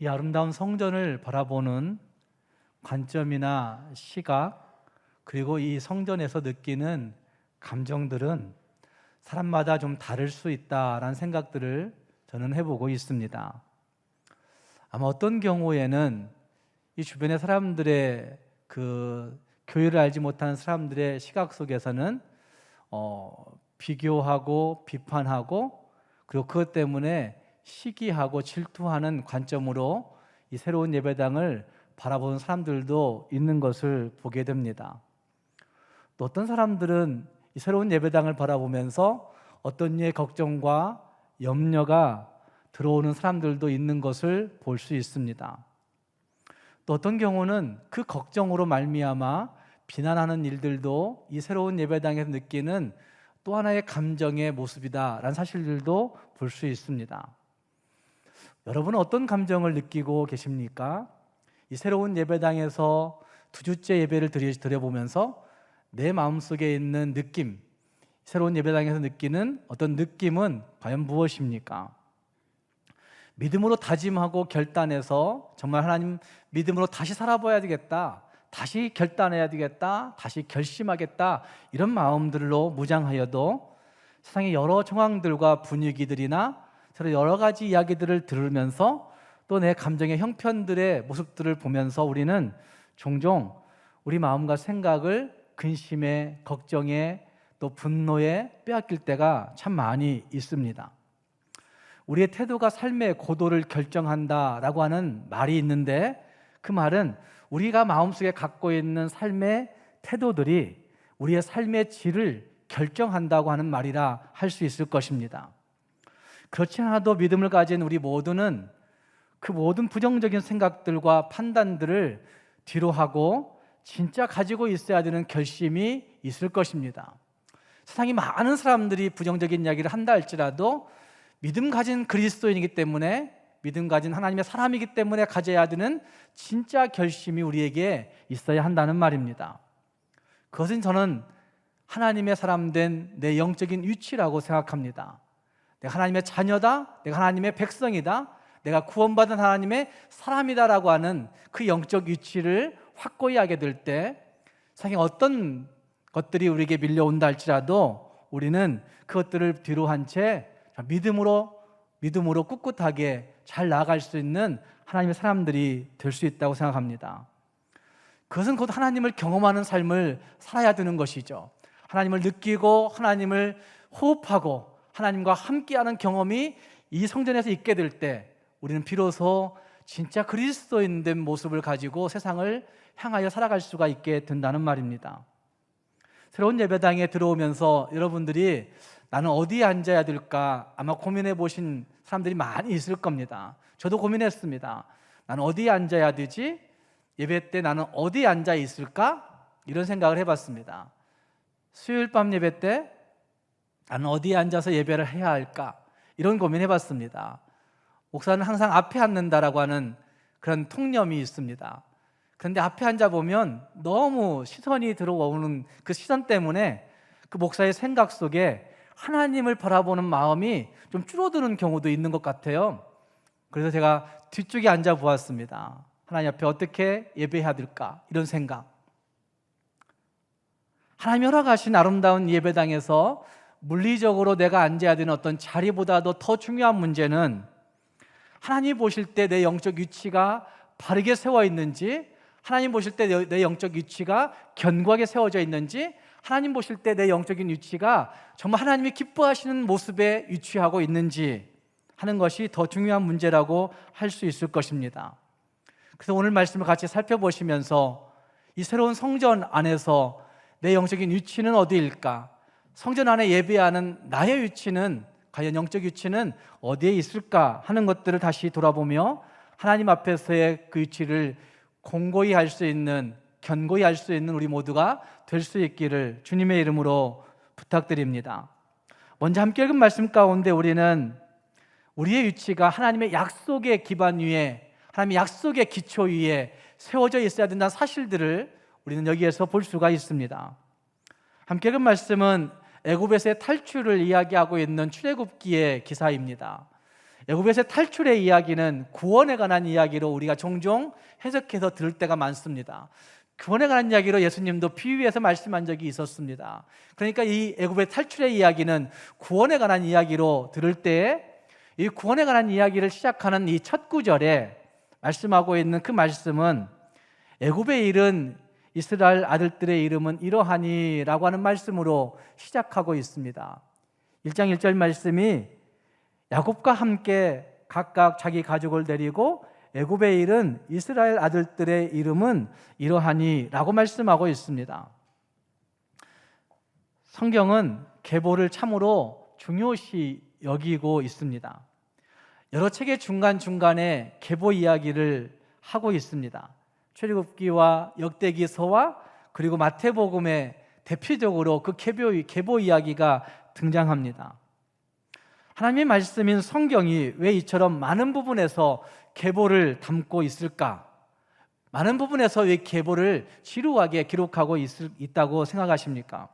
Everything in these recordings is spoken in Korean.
이 아름다운 성전을 바라보는 관점이나 시각, 그리고 이 성전에서 느끼는 감정들은 사람마다 좀 다를 수 있다라는 생각들을 저는 해보고 있습니다. 아마 어떤 경우에는 이 주변의 사람들의 그 교회를 알지 못하는 사람들의 시각 속에서는 비교하고 비판하고, 그리고 그것 때문에 시기하고 질투하는 관점으로 이 새로운 예배당을 바라보는 사람들도 있는 것을 보게 됩니다. 또 어떤 사람들은 이 새로운 예배당을 바라보면서 어떤 류의 걱정과 염려가 들어오는 사람들도 있는 것을 볼 수 있습니다. 또 어떤 경우는 그 걱정으로 말미암아 비난하는 일들도 이 새로운 예배당에서 느끼는 또 하나의 감정의 모습이다라는 사실들도 볼 수 있습니다. 여러분은 어떤 감정을 느끼고 계십니까? 이 새로운 예배당에서 두 주째 예배를 드려보면서 내 마음속에 있는 느낌, 새로운 예배당에서 느끼는 어떤 느낌은 과연 무엇입니까? 믿음으로 다짐하고 결단해서 정말 하나님 믿음으로 다시 살아봐야 되겠다, 다시 결단해야 되겠다, 다시 결심하겠다, 이런 마음들로 무장하여도 세상의 여러 정황들과 분위기들이나 서로 여러 가지 이야기들을 들으면서 또 내 감정의 형편들의 모습들을 보면서 우리는 종종 우리 마음과 생각을 근심에, 걱정에, 또 분노에 빼앗길 때가 참 많이 있습니다. 우리의 태도가 삶의 고도를 결정한다라고 하는 말이 있는데, 그 말은 우리가 마음속에 갖고 있는 삶의 태도들이 우리의 삶의 질을 결정한다고 하는 말이라 할 수 있을 것입니다. 그렇지 않아도 믿음을 가진 우리 모두는 그 모든 부정적인 생각들과 판단들을 뒤로 하고 진짜 가지고 있어야 되는 결심이 있을 것입니다. 세상에 많은 사람들이 부정적인 이야기를 한다 할지라도 믿음 가진 그리스도인이기 때문에, 믿음 가진 하나님의 사람이기 때문에 가져야 되는 진짜 결심이 우리에게 있어야 한다는 말입니다. 그것은 저는 하나님의 사람 된 내 영적인 위치라고 생각합니다. 내가 하나님의 자녀다, 내가 하나님의 백성이다, 내가 구원받은 하나님의 사람이다라고 하는 그 영적 위치를 확고히 하게 될 때 세상에 어떤 것들이 우리에게 밀려온다 할지라도 우리는 그것들을 뒤로 한 채 믿음으로 꿋꿋하게 잘 나아갈 수 있는 하나님의 사람들이 될 수 있다고 생각합니다. 그것은 곧 하나님을 경험하는 삶을 살아야 되는 것이죠. 하나님을 느끼고 하나님을 호흡하고 하나님과 함께하는 경험이 이 성전에서 있게 될 때 우리는 비로소 진짜 그리스도인 된 모습을 가지고 세상을 향하여 살아갈 수가 있게 된다는 말입니다. 새로운 예배당에 들어오면서 여러분들이 나는 어디에 앉아야 될까 아마 고민해 보신 사람들이 많이 있을 겁니다. 저도 고민했습니다. 나는 어디에 앉아야 되지? 예배 때 나는 어디에 앉아 있을까? 이런 생각을 해봤습니다. 수요일 밤 예배 때 나는 어디에 앉아서 예배를 해야 할까? 이런 고민해봤습니다. 목사는 항상 앞에 앉는다라고 하는 그런 통념이 있습니다. 그런데 앞에 앉아보면 너무 시선이 들어오는 그 시선 때문에 그 목사의 생각 속에 하나님을 바라보는 마음이 좀 줄어드는 경우도 있는 것 같아요. 그래서 제가 뒤쪽에 앉아 보았습니다. 하나님 앞에 어떻게 예배해야 될까? 이런 생각. 하나님이 허락하신 아름다운 예배당에서 물리적으로 내가 앉아야 되는 어떤 자리보다도 더 중요한 문제는 하나님 보실 때 내 영적 위치가 바르게 세워 있는지, 하나님 보실 때 내 영적 위치가 견고하게 세워져 있는지, 하나님 보실 때 내 영적인 위치가 정말 하나님이 기뻐하시는 모습에 위치하고 있는지 하는 것이 더 중요한 문제라고 할 수 있을 것입니다. 그래서 오늘 말씀을 같이 살펴보시면서 이 새로운 성전 안에서 내 영적인 위치는 어디일까? 성전 안에 예배하는 나의 위치는, 과연 영적 위치는 어디에 있을까 하는 것들을 다시 돌아보며 하나님 앞에서의 그 위치를 공고히 할 수 있는, 견고히 할 수 있는 우리 모두가 될 수 있기를 주님의 이름으로 부탁드립니다. 먼저 함께 읽은 말씀 가운데 우리는 우리의 위치가 하나님의 약속의 기반 위에, 하나님의 약속의 기초 위에 세워져 있어야 된다는 사실들을 우리는 여기에서 볼 수가 있습니다. 함께 읽은 말씀은 애굽에서의 탈출을 이야기하고 있는 출애굽기의 기사입니다. 애굽에서 탈출의 이야기는 구원에 관한 이야기로 우리가 종종 해석해서 들을 때가 많습니다. 구원에 관한 이야기로 예수님도 비유해서 말씀한 적이 있었습니다. 그러니까 이 애굽의 탈출의 이야기는 구원에 관한 이야기로 들을 때 이 구원에 관한 이야기를 시작하는 이 첫 구절에 말씀하고 있는 그 말씀은 애굽에 이른 이스라엘 아들들의 이름은 이러하니 라고 하는 말씀으로 시작하고 있습니다. 1장 1절 말씀이 야곱과 함께 각각 자기 가족을 데리고 애굽에 이른 이스라엘 아들들의 이름은 이러하니 라고 말씀하고 있습니다. 성경은 계보를 참으로 중요시 여기고 있습니다. 여러 책의 중간중간에 계보 이야기를 하고 있습니다. 출애굽기와 역대기서와 그리고 마태복음에 대표적으로 그 계보 이야기가 등장합니다. 하나님의 말씀인 성경이 왜 이처럼 많은 부분에서 계보를 담고 있을까? 많은 부분에서 왜 계보를 지루하게 기록하고 있다고 생각하십니까?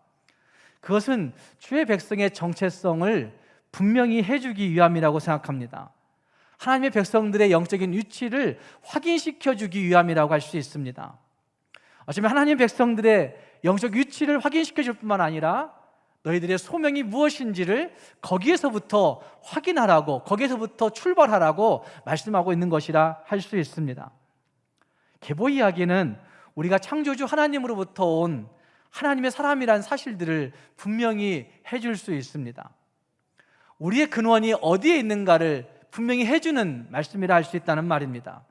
그것은 주의 백성의 정체성을 분명히 해주기 위함이라고 생각합니다. 하나님의 백성들의 영적인 위치를 확인시켜주기 위함이라고 할 수 있습니다. 어쩌면 하나님의 백성들의 영적 위치를 확인시켜줄 뿐만 아니라 너희들의 소명이 무엇인지를 거기에서부터 확인하라고, 거기에서부터 출발하라고 말씀하고 있는 것이라 할 수 있습니다. 계보 이야기는 우리가 창조주 하나님으로부터 온 하나님의 사람이라는 사실들을 분명히 해줄 수 있습니다. 우리의 근원이 어디에 있는가를 분명히 해주는 말씀이라 할 수 있다는 말입니다.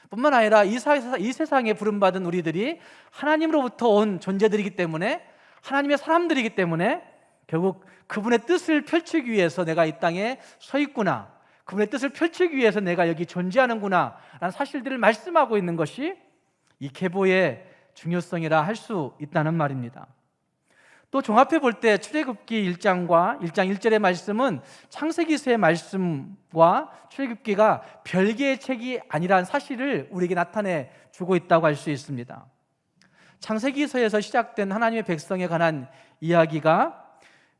뿐만 아니라 이 세상에 부름받은 우리들이 하나님으로부터 온 존재들이기 때문에, 하나님의 사람들이기 때문에 결국 그분의 뜻을 펼치기 위해서 내가 이 땅에 서 있구나, 그분의 뜻을 펼치기 위해서 내가 여기 존재하는구나 라는 사실들을 말씀하고 있는 것이 이 계보의 중요성이라 할 수 있다는 말입니다. 또 종합해 볼 때 출애굽기 1장과 1장 1절의 말씀은 창세기서의 말씀과 출애굽기가 별개의 책이 아니라는 사실을 우리에게 나타내 주고 있다고 할 수 있습니다. 창세기서에서 시작된 하나님의 백성에 관한 이야기가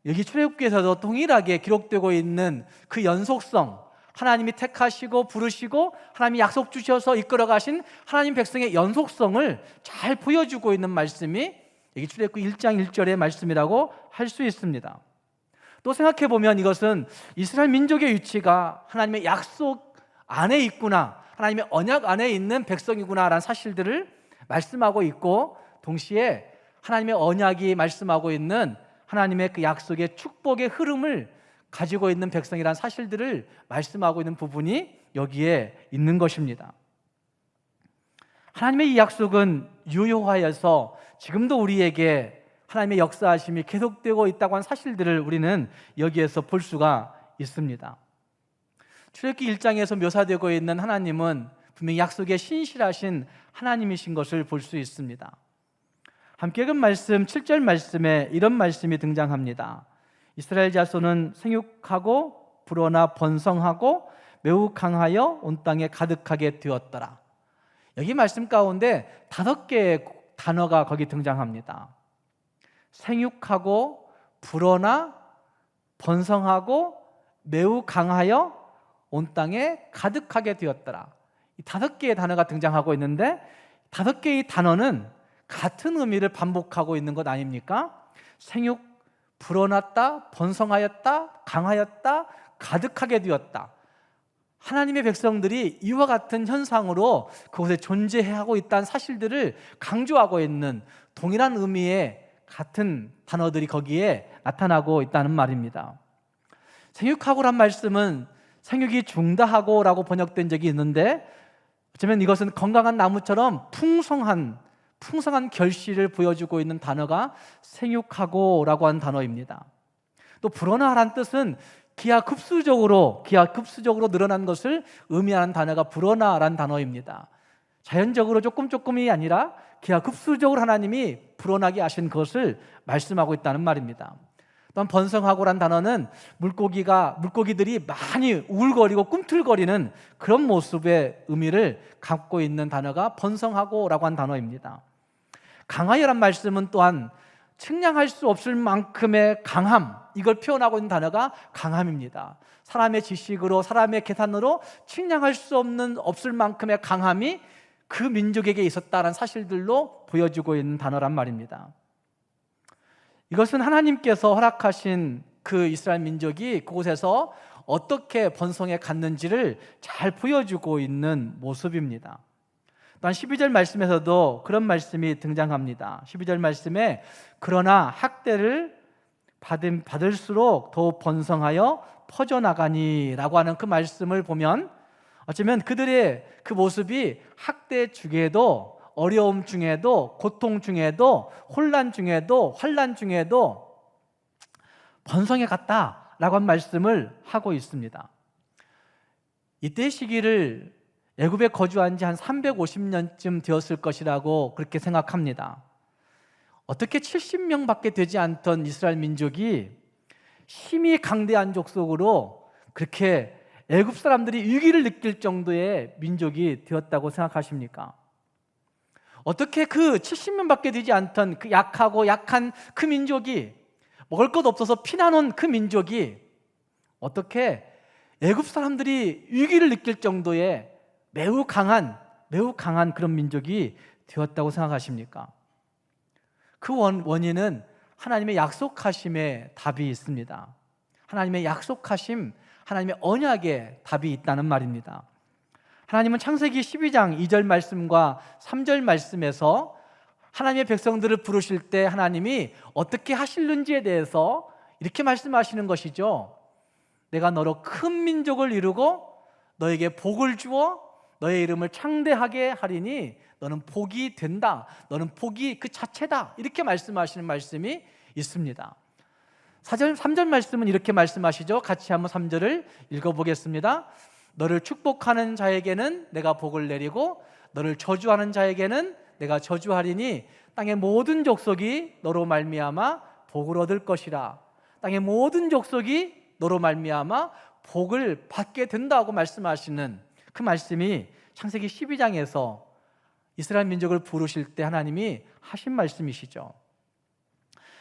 여기 출애굽기에서도 동일하게 기록되고 있는 그 연속성, 하나님이 택하시고 부르시고 하나님이 약속 주셔서 이끌어 가신 하나님 백성의 연속성을 잘 보여주고 있는 말씀이 여기 출애굽기 1장 1절의 말씀이라고 할 수 있습니다. 또 생각해 보면 이것은 이스라엘 민족의 위치가 하나님의 약속 안에 있구나, 하나님의 언약 안에 있는 백성이구나라는 사실들을 말씀하고 있고, 동시에 하나님의 언약이 말씀하고 있는 하나님의 그 약속의 축복의 흐름을 가지고 있는 백성이라는 사실들을 말씀하고 있는 부분이 여기에 있는 것입니다. 하나님의 이 약속은 유효하여서 지금도 우리에게 하나님의 역사하심이 계속되고 있다고 하는 사실들을 우리는 여기에서 볼 수가 있습니다. 출애굽기 1장에서 묘사되고 있는 하나님은 분명히 약속에 신실하신 하나님이신 것을 볼 수 있습니다. 함께 읽은 말씀 7절 말씀에 이런 말씀이 등장합니다. 이스라엘 자손은 생육하고 불어나 번성하고 매우 강하여 온 땅에 가득하게 되었더라. 여기 말씀 가운데 5개의 단어가 거기 등장합니다. 생육하고 불어나 번성하고 매우 강하여 온 땅에 가득하게 되었더라. 이 5개의 단어가 등장하고 있는데 5개의 단어는 같은 의미를 반복하고 있는 것 아닙니까? 생육, 불어났다, 번성하였다, 강하였다, 가득하게 되었다. 하나님의 백성들이 이와 같은 현상으로 그곳에 존재하고 있다는 사실들을 강조하고 있는 동일한 의미의 같은 단어들이 거기에 나타나고 있다는 말입니다. 생육하고란 말씀은 생육이 중다하고라고 번역된 적이 있는데, 어쩌면 이것은 건강한 나무처럼 풍성한 결실을 보여주고 있는 단어가 생육하고라고 하는 단어입니다. 또 불어나라는 뜻은 기하급수적으로 늘어난 것을 의미하는 단어가 불어나라는 단어입니다. 자연적으로 조금이 아니라 기하급수적으로 하나님이 불어나게 하신 것을 말씀하고 있다는 말입니다. 또한 번성하고란 단어는 물고기들이 많이 우울거리고 꿈틀거리는 그런 모습의 의미를 갖고 있는 단어가 번성하고라고 한 단어입니다. 강하여란 말씀은 또한 측량할 수 없을 만큼의 강함, 이걸 표현하고 있는 단어가 강함입니다. 사람의 지식으로, 사람의 계산으로 측량할 수 없을 만큼의 강함이 그 민족에게 있었다는 사실들로 보여주고 있는 단어란 말입니다. 이것은 하나님께서 허락하신 그 이스라엘 민족이 그곳에서 어떻게 번성해 갔는지를 잘 보여주고 있는 모습입니다. 또한 12절 말씀에서도 그런 말씀이 등장합니다. 12절 말씀에 그러나 학대를 받을수록 더욱 번성하여 퍼져나가니 라고 하는 그 말씀을 보면 어쩌면 그들의 그 모습이 학대 중에도, 어려움 중에도, 고통 중에도, 혼란 중에도, 환난 중에도 번성해 갔다라고 한 말씀을 하고 있습니다. 이때 시기를 애굽에 거주한 지 한 350년쯤 되었을 것이라고 그렇게 생각합니다. 어떻게 70명밖에 되지 않던 이스라엘 민족이 힘이 강대한 족속으로 그렇게 애굽 사람들이 위기를 느낄 정도의 민족이 되었다고 생각하십니까? 어떻게 그 70명밖에 되지 않던 그 약하고 약한 그 민족이, 먹을 것 없어서 피난온 그 민족이 어떻게 애굽 사람들이 위기를 느낄 정도의 매우 강한 그런 민족이 되었다고 생각하십니까? 그 원인은 하나님의 약속하심에 답이 있습니다. 하나님의 약속하심, 하나님의 언약에 답이 있다는 말입니다. 하나님은 창세기 12장 2절 말씀과 3절 말씀에서 하나님의 백성들을 부르실 때 하나님이 어떻게 하실는지에 대해서 이렇게 말씀하시는 것이죠. 내가 너로 큰 민족을 이루고 너에게 복을 주어 너의 이름을 창대하게 하리니 너는 복이 된다. 너는 복이 그 자체다. 이렇게 말씀하시는 말씀이 있습니다. 3절 말씀은 이렇게 말씀하시죠. 같이 한번 3절을 읽어보겠습니다. 너를 축복하는 자에게는 내가 복을 내리고 너를 저주하는 자에게는 내가 저주하리니 땅의 모든 족속이 너로 말미암아 복을 얻을 것이라. 땅의 모든 족속이 너로 말미암아 복을 받게 된다고 말씀하시는 그 말씀이 창세기 12장에서 이스라엘 민족을 부르실 때 하나님이 하신 말씀이시죠.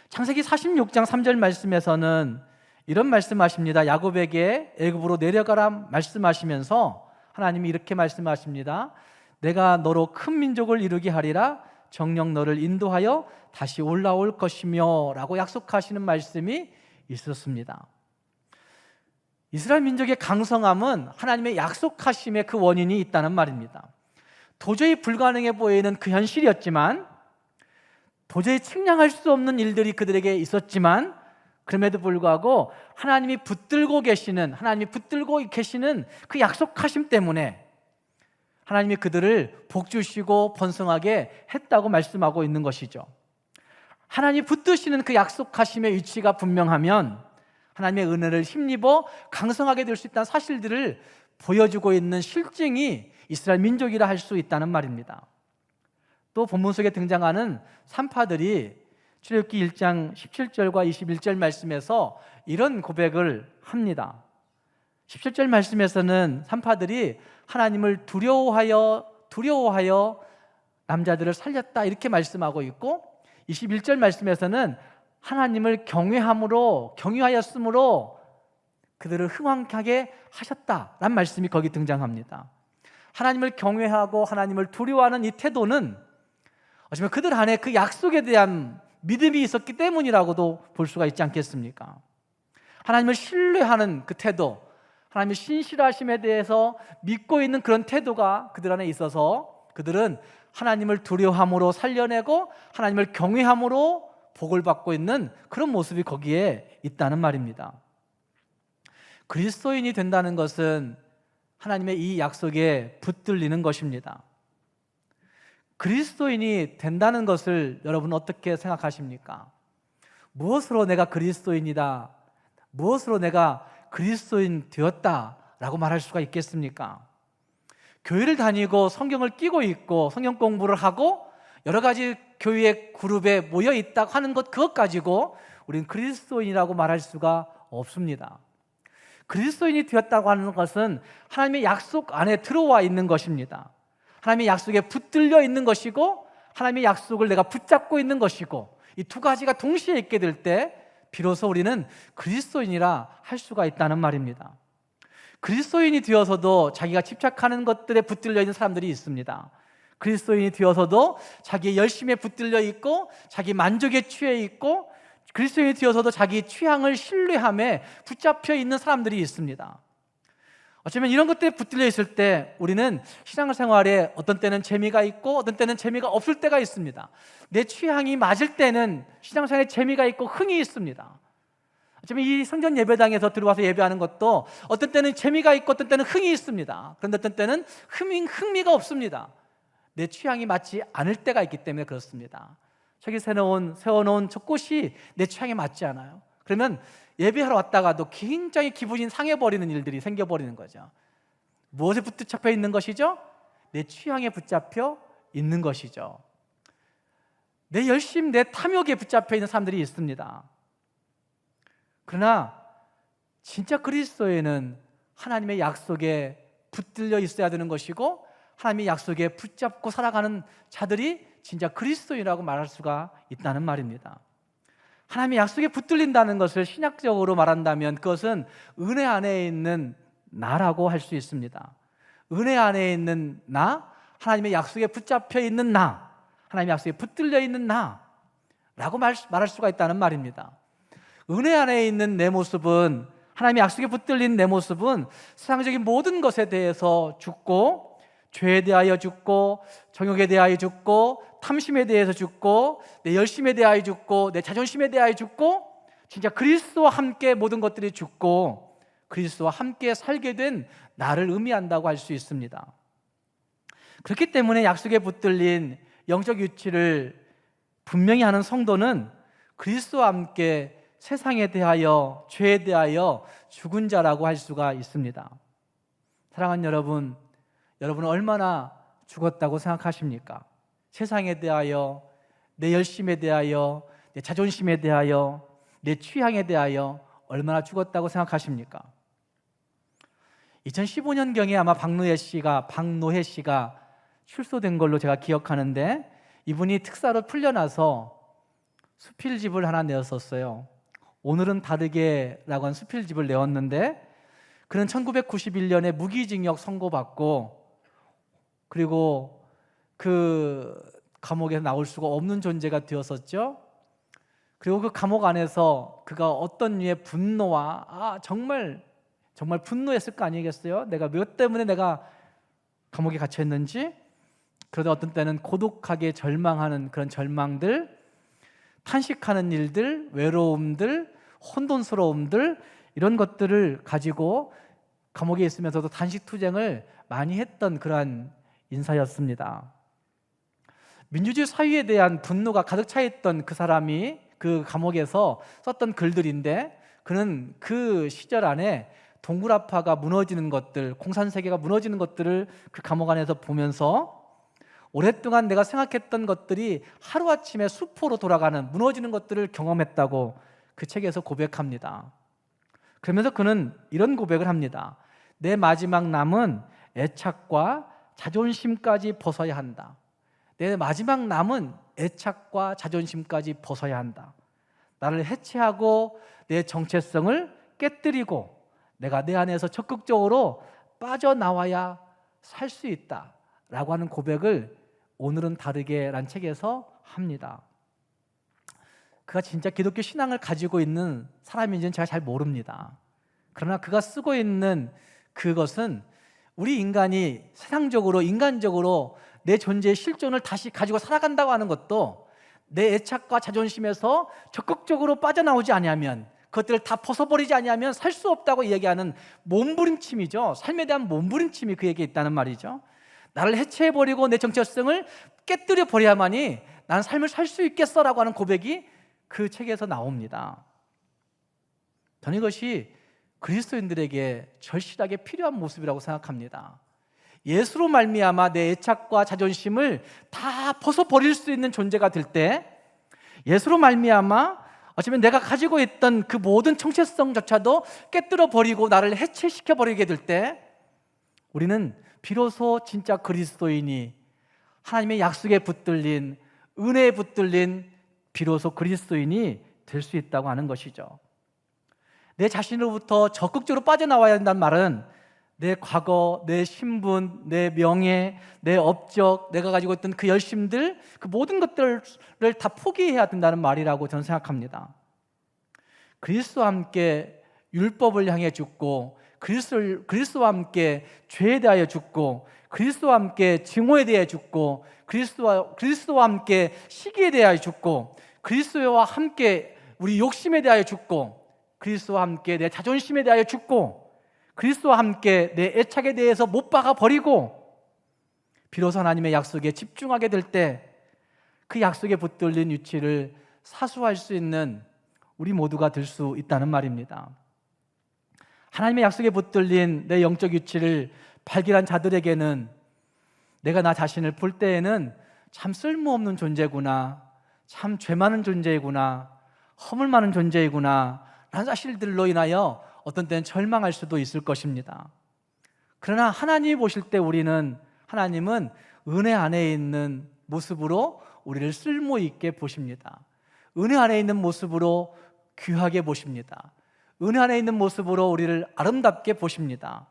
창세기 46장 3절 말씀에서는 이런 말씀하십니다. 야곱에게 애굽으로 내려가라 말씀하시면서 하나님이 이렇게 말씀하십니다. 내가 너로 큰 민족을 이루게 하리라. 정녕 너를 인도하여 다시 올라올 것이며 라고 약속하시는 말씀이 있었습니다. 이스라엘 민족의 강성함은 하나님의 약속하심의 그 원인이 있다는 말입니다. 도저히 불가능해 보이는 그 현실이었지만, 도저히 측량할 수 없는 일들이 그들에게 있었지만, 그럼에도 불구하고 하나님이 붙들고 계시는 그 약속하심 때문에 하나님이 그들을 복주시고 번성하게 했다고 말씀하고 있는 것이죠. 하나님이 붙드시는 그 약속하심의 위치가 분명하면 하나님의 은혜를 힘입어 강성하게 될 수 있다는 사실들을 보여주고 있는 실증이 이스라엘 민족이라 할 수 있다는 말입니다. 또 본문 속에 등장하는 산파들이 출애굽기 1장 17절과 21절 말씀에서 이런 고백을 합니다. 17절 말씀에서는 산파들이 하나님을 두려워하여 남자들을 살렸다 이렇게 말씀하고 있고, 21절 말씀에서는 하나님을 경외하였으므로 그들을 흥왕하게 하셨다라는 말씀이 거기 등장합니다. 하나님을 경외하고 하나님을 두려워하는 이 태도는 어쩌면 그들 안에 그 약속에 대한 믿음이 있었기 때문이라고도 볼 수가 있지 않겠습니까? 하나님을 신뢰하는 그 태도, 하나님의 신실하심에 대해서 믿고 있는 그런 태도가 그들 안에 있어서 그들은 하나님을 두려워함으로 살려내고 하나님을 경외함으로 복을 받고 있는 그런 모습이 거기에 있다는 말입니다. 그리스도인이 된다는 것은 하나님의 이 약속에 붙들리는 것입니다. 그리스도인이 된다는 것을 여러분은 어떻게 생각하십니까? 무엇으로 내가 그리스도인이다, 무엇으로 내가 그리스도인 되었다라고 말할 수가 있겠습니까? 교회를 다니고 성경을 끼고 있고 성경 공부를 하고 여러 가지 교회 그룹에 모여 있다고 하는 그것 가지고 우리는 그리스도인이라고 말할 수가 없습니다. 그리스도인이 되었다고 하는 것은 하나님의 약속 안에 들어와 있는 것입니다. 하나님의 약속에 붙들려 있는 것이고 하나님의 약속을 내가 붙잡고 있는 것이고, 이 두 가지가 동시에 있게 될 때 비로소 우리는 그리스도인이라 할 수가 있다는 말입니다. 그리스도인이 되어서도 자기가 집착하는 것들에 붙들려 있는 사람들이 있습니다. 그리스도인이 되어서도 자기의 열심에 붙들려 있고 자기 만족에 취해 있고 그리스도인이 되어서도 자기 취향을 신뢰함에 붙잡혀 있는 사람들이 있습니다. 어쩌면 이런 것들에 붙들려 있을 때 우리는 신앙생활에 어떤 때는 재미가 있고 어떤 때는 재미가 없을 때가 있습니다. 내 취향이 맞을 때는 신앙생활에 재미가 있고 흥이 있습니다. 어쩌면 이 성전 예배당에서 들어와서 예배하는 것도 어떤 때는 재미가 있고 어떤 때는 흥이 있습니다. 그런데 어떤 때는 흥미가 없습니다. 내 취향이 맞지 않을 때가 있기 때문에 그렇습니다. 저기 세워놓은 저 꽃이 내 취향에 맞지 않아요. 그러면 예배하러 왔다가도 굉장히 기분이 상해버리는 일들이 생겨버리는 거죠. 무엇에 붙잡혀 있는 것이죠? 내 취향에 붙잡혀 있는 것이죠. 내 열심, 내 탐욕에 붙잡혀 있는 사람들이 있습니다. 그러나 진짜 그리스도에는 하나님의 약속에 붙들려 있어야 되는 것이고 하나님의 약속에 붙잡고 살아가는 자들이 진짜 그리스도인이라고 말할 수가 있다는 말입니다. 하나님의 약속에 붙들린다는 것을 신학적으로 말한다면 그것은 은혜 안에 있는 나라고 할 수 있습니다. 은혜 안에 있는 나, 하나님의 약속에 붙잡혀 있는 나, 하나님의 약속에 붙들려 있는 나라고 말할 수가 있다는 말입니다. 은혜 안에 있는 내 모습은, 하나님의 약속에 붙들린 내 모습은 세상적인 모든 것에 대해서 죽고, 죄에 대하여 죽고, 정욕에 대하여 죽고, 탐심에 대해서 죽고, 내 열심에 대하여 죽고, 내 자존심에 대하여 죽고, 진짜 그리스도와 함께 모든 것들이 죽고 그리스도와 함께 살게 된 나를 의미한다고 할 수 있습니다. 그렇기 때문에 약속에 붙들린 영적 유치를 분명히 하는 성도는 그리스도와 함께 세상에 대하여, 죄에 대하여 죽은 자라고 할 수가 있습니다. 사랑하는 여러분, 여러분은 얼마나 죽었다고 생각하십니까? 세상에 대하여, 내 열심에 대하여, 내 자존심에 대하여, 내 취향에 대하여 얼마나 죽었다고 생각하십니까? 2015년경에 아마 박노해 씨가 출소된 걸로 제가 기억하는데, 이분이 특사로 풀려나서 수필집을 하나 내었었어요. 오늘은 다르게라고 한 수필집을 내었는데, 그는 1991년에 무기징역 선고받고, 그리고 그 감옥에서 나올 수가 없는 존재가 되었었죠. 그리고 그 감옥 안에서 그가 어떤 류의 분노와 정말 분노했을 거 아니겠어요? 내가 몇 때문에 내가 감옥에 갇혀있는지. 그러다 어떤 때는 고독하게 절망하는 그런 절망들, 탄식하는 일들, 외로움들, 혼돈스러움들, 이런 것들을 가지고 감옥에 있으면서도 단식투쟁을 많이 했던 그러한 인사였습니다. 민주주의 사회에 대한 분노가 가득 차 있던 그 사람이 그 감옥에서 썼던 글들인데, 그는 그 시절 안에 동굴아파가 무너지는 것들, 공산세계가 무너지는 것들을 그 감옥 안에서 보면서 오랫동안 내가 생각했던 것들이 하루아침에 수포로 돌아가는, 무너지는 것들을 경험했다고 그 책에서 고백합니다. 그러면서 그는 이런 고백을 합니다. 내 마지막 남은 애착과 자존심까지 벗어야 한다. 내 마지막 남은 애착과 자존심까지 벗어야 한다. 나를 해체하고 내 정체성을 깨뜨리고 내가 내 안에서 적극적으로 빠져나와야 살 수 있다 라고 하는 고백을 오늘은 다르게란 책에서 합니다. 그가 진짜 기독교 신앙을 가지고 있는 사람인지는 제가 잘 모릅니다. 그러나 그가 쓰고 있는 그것은 우리 인간이 세상적으로, 인간적으로 내 존재의 실존을 다시 가지고 살아간다고 하는 것도 내 애착과 자존심에서 적극적으로 빠져나오지 아니하면, 그것들을 다 벗어버리지 아니하면 살 수 없다고 이야기하는 몸부림침이죠. 삶에 대한 몸부림침이 그에게 있다는 말이죠. 나를 해체해버리고 내 정체성을 깨뜨려 버려야만이 나는 삶을 살 수 있겠어라고 하는 고백이 그 책에서 나옵니다. 저는 이것이 그리스도인들에게 절실하게 필요한 모습이라고 생각합니다. 예수로 말미암아 내 애착과 자존심을 다 벗어버릴 수 있는 존재가 될 때, 예수로 말미암아 어쩌면 내가 가지고 있던 그 모든 정체성조차도 깨뜨려 버리고 나를 해체시켜 버리게 될 때, 우리는 비로소 진짜 그리스도인이, 하나님의 약속에 붙들린, 은혜에 붙들린 비로소 그리스도인이 될 수 있다고 하는 것이죠. 내 자신으로부터 적극적으로 빠져나와야 한다는 말은 내 과거, 내 신분, 내 명예, 내 업적, 내가 가지고 있던 그 열심들, 그 모든 것들을 다 포기해야 된다는 말이라고 저는 생각합니다. 그리스도와 함께 율법을 향해 죽고, 그리스도와 함께 죄에 대하여 죽고, 그리스도와 함께 증오에 대해 죽고, 그리스도와 함께 시기에 대하여 죽고, 그리스도와 함께 우리 욕심에 대하여 죽고, 그리스도와 함께 내 자존심에 대하여 죽고, 그리스도와 함께 내 애착에 대해서 못 박아 버리고, 비로소 하나님의 약속에 집중하게 될 때 그 약속에 붙들린 유치를 사수할 수 있는 우리 모두가 될 수 있다는 말입니다. 하나님의 약속에 붙들린 내 영적 유치를 발견한 자들에게는 내가 나 자신을 볼 때에는 참 쓸모없는 존재구나, 참 죄 많은 존재이구나, 허물 많은 존재이구나 라는 사실들로 인하여 어떤 때는 절망할 수도 있을 것입니다. 그러나 하나님이 보실 때 하나님은 은혜 안에 있는 모습으로 우리를 쓸모 있게 보십니다. 은혜 안에 있는 모습으로 귀하게 보십니다. 은혜 안에 있는 모습으로 우리를 아름답게 보십니다.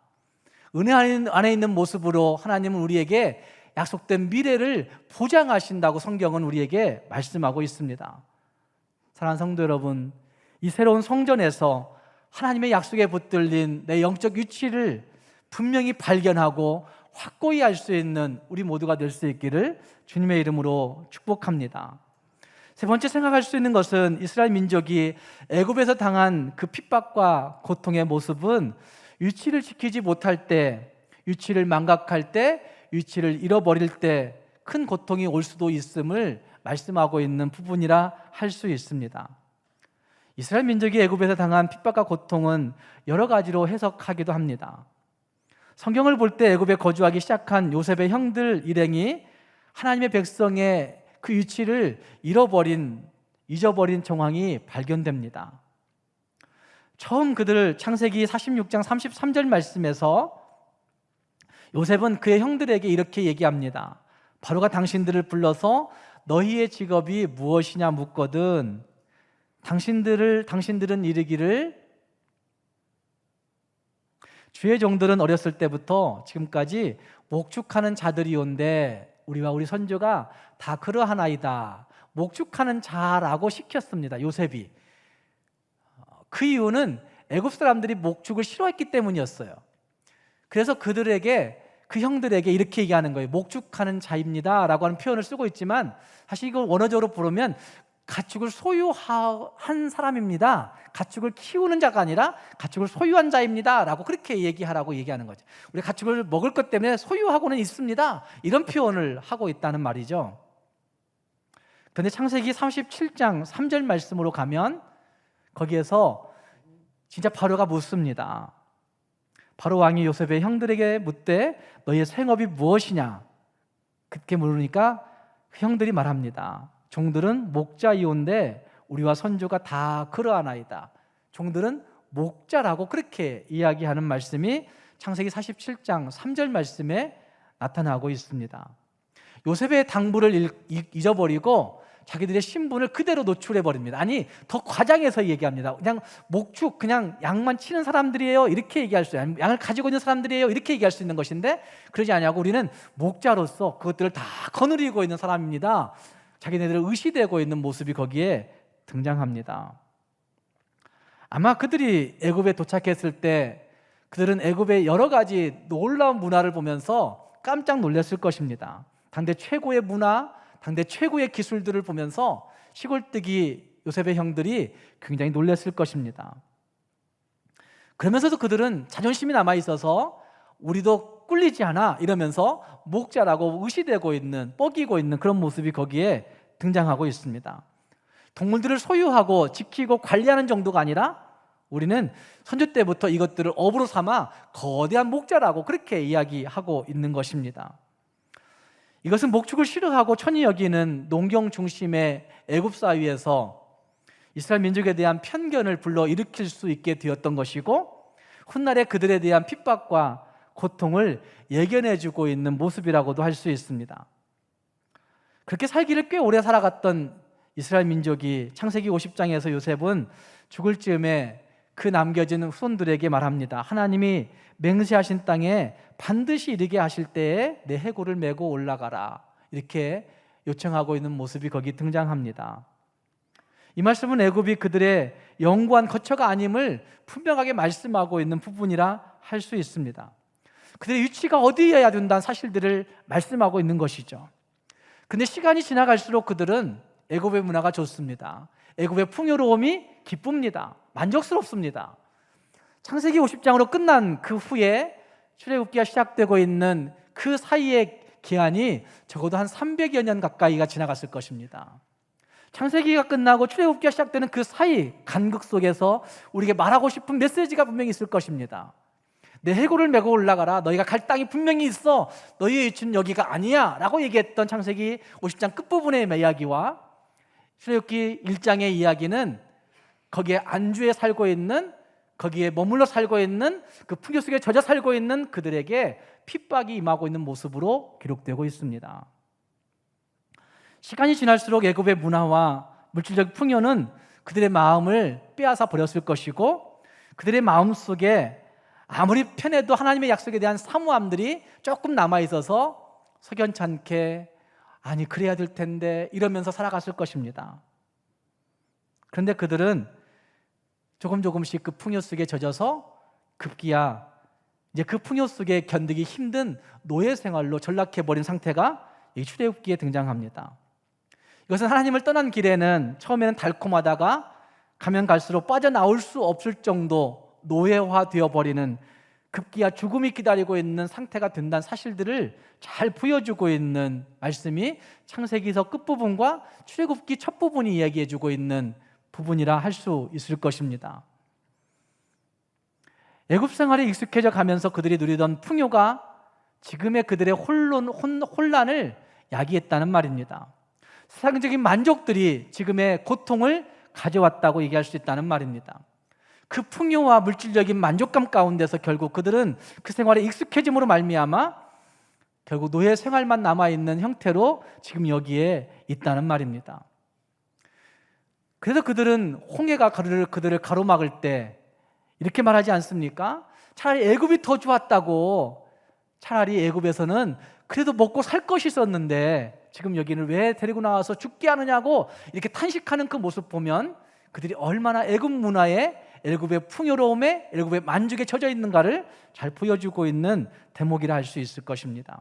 은혜 안에 있는 모습으로 하나님은 우리에게 약속된 미래를 보장하신다고 성경은 우리에게 말씀하고 있습니다. 사랑하는 성도 여러분, 이 새로운 성전에서 하나님의 약속에 붙들린 내 영적 위치를 분명히 발견하고 확고히 알 수 있는 우리 모두가 될 수 있기를 주님의 이름으로 축복합니다. 세 번째 생각할 수 있는 것은 이스라엘 민족이 애굽에서 당한 그 핍박과 고통의 모습은 위치를 지키지 못할 때, 위치를 망각할 때, 위치를 잃어버릴 때 큰 고통이 올 수도 있음을 말씀하고 있는 부분이라 할 수 있습니다. 이스라엘 민족이 애굽에서 당한 핍박과 고통은 여러 가지로 해석하기도 합니다. 성경을 볼 때 애굽에 거주하기 시작한 요셉의 형들 일행이 하나님의 백성의 그 위치를 잊어버린 정황이 발견됩니다. 처음 그들 창세기 46장 33절 말씀에서 요셉은 그의 형들에게 이렇게 얘기합니다. 바로가 당신들을 불러서 너희의 직업이 무엇이냐 묻거든 당신들은 이르기를 주의 종들은 어렸을 때부터 지금까지 목축하는 자들이온데 우리와 우리 선조가 다 그러하나이다. 목축하는 자라고 시켰습니다. 요셉이. 그 이유는 애굽 사람들이 목축을 싫어했기 때문이었어요. 그래서 그 형들에게 이렇게 얘기하는 거예요. 목축하는 자입니다 라고 하는 표현을 쓰고 있지만 사실 이걸 원어적으로 부르면 가축을 소유한 사람입니다. 가축을 키우는 자가 아니라 가축을 소유한 자입니다 라고 그렇게 얘기하는 거죠. 우리 가축을 먹을 것 때문에 소유하고는 있습니다, 이런 표현을 하고 있다는 말이죠. 그런데 창세기 37장 3절 말씀으로 가면 거기에서 진짜 바로가 묻습니다. 바로 왕이 요셉의 형들에게 묻되 너희의 생업이 무엇이냐 그렇게 물으니까 그 형들이 말합니다. 종들은 목자이온데 우리와 선조가 다 그러하나이다. 종들은 목자라고 그렇게 이야기하는 말씀이 창세기 47장 3절 말씀에 나타나고 있습니다. 요셉의 당부를 잊어버리고 자기들의 신분을 그대로 노출해버립니다. 아니, 더 과장해서 얘기합니다. 그냥 목축, 그냥 양만 치는 사람들이에요 이렇게 얘기할 수 있어요. 양을 가지고 있는 사람들이에요 이렇게 얘기할 수 있는 것인데 그러지 아니하고 우리는 목자로서 그것들을 다 거느리고 있는 사람입니다. 자기네들을 의시되고 있는 모습이 거기에 등장합니다. 아마 그들이 애굽에 도착했을 때 그들은 애굽의 여러 가지 놀라운 문화를 보면서 깜짝 놀랐을 것입니다. 당대 최고의 문화, 당대 최고의 기술들을 보면서 시골뜨기 요셉의 형들이 굉장히 놀랐을 것입니다. 그러면서도 그들은 자존심이 남아있어서 우리도 꿀리지 않아 이러면서 목자라고 의시되고 있는, 뻐기고 있는 그런 모습이 거기에 등장하고 있습니다. 동물들을 소유하고 지키고 관리하는 정도가 아니라 우리는 선조 때부터 이것들을 업으로 삼아 거대한 목자라고 그렇게 이야기하고 있는 것입니다. 이것은 목축을 싫어하고 천히 여기는 농경 중심의 애굽 사회에서 이스라엘 민족에 대한 편견을 불러일으킬 수 있게 되었던 것이고 훗날에 그들에 대한 핍박과 고통을 예견해주고 있는 모습이라고도 할 수 있습니다. 그렇게 살기를 꽤 오래 살아갔던 이스라엘 민족이 창세기 50장에서 요셉은 죽을 즈음에 그 남겨진 후손들에게 말합니다. 하나님이 맹세하신 땅에 반드시 이르게 하실 때에 내 해골을 메고 올라가라, 이렇게 요청하고 있는 모습이 거기 등장합니다. 이 말씀은 애굽이 그들의 영구한 거처가 아님을 분명하게 말씀하고 있는 부분이라 할 수 있습니다. 그들의 위치가 어디여야 된다는 사실들을 말씀하고 있는 것이죠. 근데 시간이 지나갈수록 그들은 애굽의 문화가 좋습니다. 애굽의 풍요로움이 기쁩니다. 만족스럽습니다. 창세기 50장으로 끝난 그 후에 출애굽기가 시작되고 있는 그 사이의 기한이 적어도 한 300여 년 가까이가 지나갔을 것입니다. 창세기가 끝나고 출애굽기가 시작되는 그 사이 간극 속에서 우리에게 말하고 싶은 메시지가 분명히 있을 것입니다. 내 해골을 메고 올라가라, 너희가 갈 땅이 분명히 있어, 너희의 위치는 여기가 아니야 라고 얘기했던 창세기 50장 끝부분의 이야기와 출애굽기 1장의 이야기는 거기에 안주해 살고 있는, 거기에 머물러 살고 있는, 그 풍요 속에 젖어 살고 있는 그들에게 핍박이 임하고 있는 모습으로 기록되고 있습니다. 시간이 지날수록 애굽의 문화와 물질적 풍요는 그들의 마음을 빼앗아 버렸을 것이고, 그들의 마음속에 아무리 편해도 하나님의 약속에 대한 사모함들이 조금 남아있어서 석연찮게 아니 그래야 될 텐데 이러면서 살아갔을 것입니다. 그런데 그들은 조금씩 그 풍요 속에 젖어서 급기야 이제 그 풍요 속에 견디기 힘든 노예 생활로 전락해버린 상태가 이 출애굽기에 등장합니다. 이것은 하나님을 떠난 길에는 처음에는 달콤하다가 가면 갈수록 빠져나올 수 없을 정도 노예화 되어버리는, 급기야 죽음이 기다리고 있는 상태가 된다는 사실들을 잘 보여주고 있는 말씀이 창세기서 끝부분과 출애굽기 첫 부분이 이야기해주고 있는 부분이라 할 수 있을 것입니다. 애굽 생활에 익숙해져 가면서 그들이 누리던 풍요가 지금의 그들의 혼란을 야기했다는 말입니다. 세상적인 만족들이 지금의 고통을 가져왔다고 얘기할 수 있다는 말입니다. 그 풍요와 물질적인 만족감 가운데서 결국 그들은 그 생활에 익숙해짐으로 말미암아 결국 노예 생활만 남아있는 형태로 지금 여기에 있다는 말입니다. 그래서 그들은 홍해가 그들을 가로막을 때 이렇게 말하지 않습니까? 차라리 애굽이 더 좋았다고, 차라리 애굽에서는 그래도 먹고 살 것이 있었는데 지금 여기는 왜 데리고 나와서 죽게 하느냐고 이렇게 탄식하는 그 모습 보면 그들이 얼마나 애굽 문화에, 애굽의 풍요로움에, 애굽의 만족에 젖어 있는가를 잘 보여주고 있는 대목이라 할 수 있을 것입니다.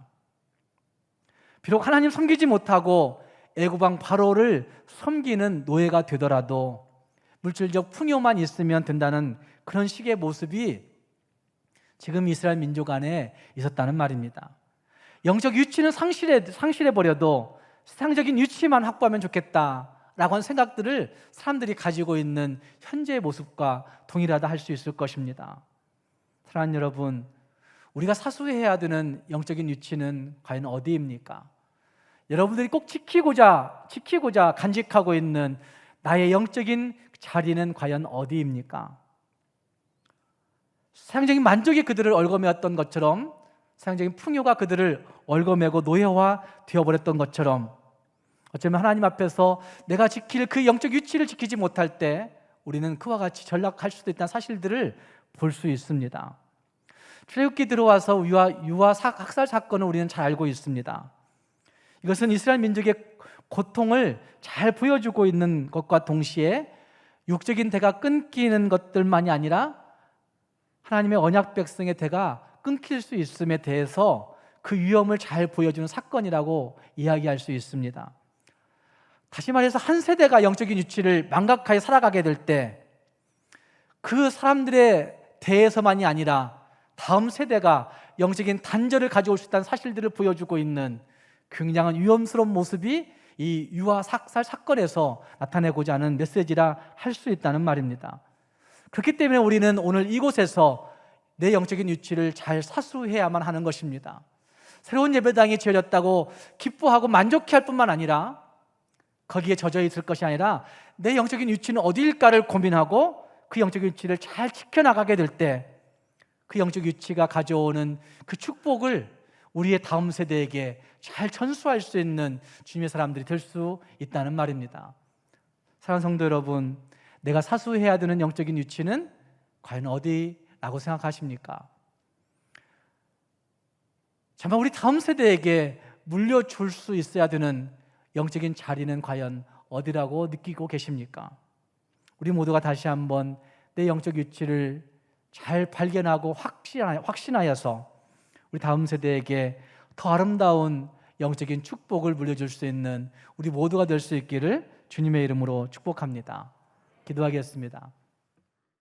비록 하나님 섬기지 못하고 애굽 왕 바로를 섬기는 노예가 되더라도 물질적 풍요만 있으면 된다는 그런 식의 모습이 지금 이스라엘 민족 안에 있었다는 말입니다. 영적 유치는 상실해버려도 세상적인 유치만 확보하면 좋겠다라고 하는 생각들을 사람들이 가지고 있는 현재의 모습과 동일하다 할 수 있을 것입니다. 사랑하는 여러분, 우리가 사수해야 되는 영적인 유치는 과연 어디입니까? 여러분들이 꼭 지키고자 간직하고 있는 나의 영적인 자리는 과연 어디입니까? 세상적인 만족이 그들을 얽어매었던 것처럼, 세상적인 풍요가 그들을 얽어매고 노예화 되어버렸던 것처럼, 어쩌면 하나님 앞에서 내가 지킬 그 영적 유치를 지키지 못할 때 우리는 그와 같이 전락할 수도 있다는 사실들을 볼 수 있습니다. 출애굽기 들어와서 유아 학살 사건을 우리는 잘 알고 있습니다. 이것은 이스라엘 민족의 고통을 잘 보여주고 있는 것과 동시에 육적인 대가 끊기는 것들만이 아니라 하나님의 언약 백성의 대가 끊길 수 있음에 대해서 그 위험을 잘 보여주는 사건이라고 이야기할 수 있습니다. 다시 말해서 한 세대가 영적인 유치를 망각하여 살아가게 될 때 그 사람들의 대에서만이 아니라 다음 세대가 영적인 단절을 가져올 수 있다는 사실들을 보여주고 있는 굉장한 위험스러운 모습이 이 유아 학살 사건에서 나타내고자 하는 메시지라 할 수 있다는 말입니다. 그렇기 때문에 우리는 오늘 이곳에서 내 영적인 유치를 잘 사수해야만 하는 것입니다. 새로운 예배당이 지어졌다고 기뻐하고 만족해할 뿐만 아니라 거기에 젖어 있을 것이 아니라 내 영적인 유치는 어디일까를 고민하고 그 영적인 유치를 잘 지켜나가게 될 때 그 영적 유치가 가져오는 그 축복을 우리의 다음 세대에게 잘 전수할 수 있는 주님의 사람들이 될 수 있다는 말입니다. 사랑하는 성도 여러분, 내가 사수해야 되는 영적인 위치는 과연 어디라고 생각하십니까? 정말 우리 다음 세대에게 물려줄 수 있어야 되는 영적인 자리는 과연 어디라고 느끼고 계십니까? 우리 모두가 다시 한번 내 영적 위치를 잘 발견하고 확신하여서 우리 다음 세대에게 더 아름다운 영적인 축복을 물려줄 수 있는 우리 모두가 될 수 있기를 주님의 이름으로 축복합니다. 기도하겠습니다.